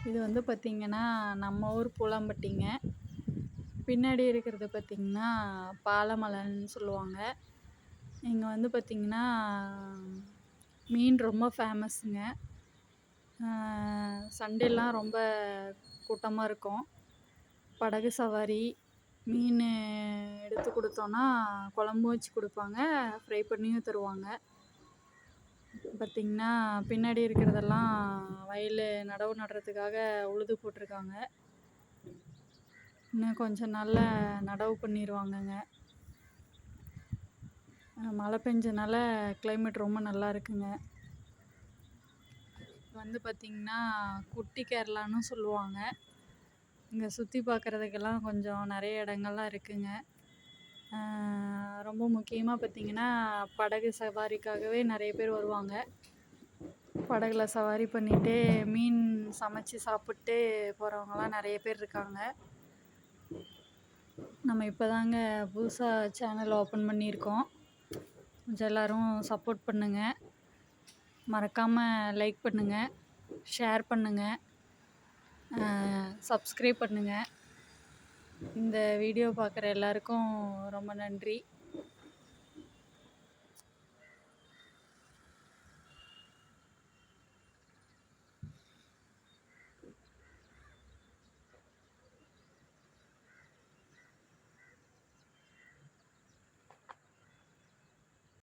இது வந்து பார்த்திங்கன்னா, நம்ம ஊர் பூலாம்பட்டிங்க. பின்னாடி இருக்கிறது பார்த்திங்கன்னா, பாலமலைன்னு சொல்லுவாங்க. இங்க வந்து பார்த்திங்கன்னா, மீன் ரொம்ப ஃபேமஸுங்க. சண்டேலாம் ரொம்ப கூட்டமா இருக்கும். படகு சவாரி, மீன் எடுத்து குடுத்தோன்னா, குழம்பும் வச்சு குடுப்பாங்க, ஃப்ரை பண்ணியும் தருவாங்க. பார்த்திங்கன்னா, பின்னாடி இருக்கிறதெல்லாம் வயலு நடவு நடுறதுக்காக உழுது போட்டிருக்காங்க. இன்னும் கொஞ்ச நாள்ல நடவு பண்ணிருவாங்கங்க. மழை பெஞ்சனால கிளைமேட் ரொம்ப நல்லா இருக்குங்க. வந்து பார்த்திங்கன்னா, குட்டி கேரளான்னு சொல்லுவாங்க. இங்க சுத்தி பார்க்குறதுக்கெல்லாம் கொஞ்சம் நெறைய இடங்கள்லாம் இருக்குங்க. ரொம்ப முக்கியமா பார்த்திங்கன்னா, படகு சவாரிக்காகவே நெறைய பேர் வருவாங்க. படகுல சவாரி பண்ணிட்டு, மீன் சமைச்சு சாப்பிட்டு போகிறவங்கலாம் நெறைய பேர் இருக்காங்க. நம்ம இப்போதாங்க புதுசா சேனல் ஓப்பன் பண்ணியிருக்கோம். கொஞ்சம் எல்லோரும் சப்போர்ட் பண்ணுங்க. மறக்காம லைக் பண்ணுங்க, ஷேர் பண்ணுங்க, சப்ஸ்கிரைப் பண்ணுங்க. இந்த வீடியோ பார்க்குற எல்லாருக்கும் ரொம்ப நன்றி.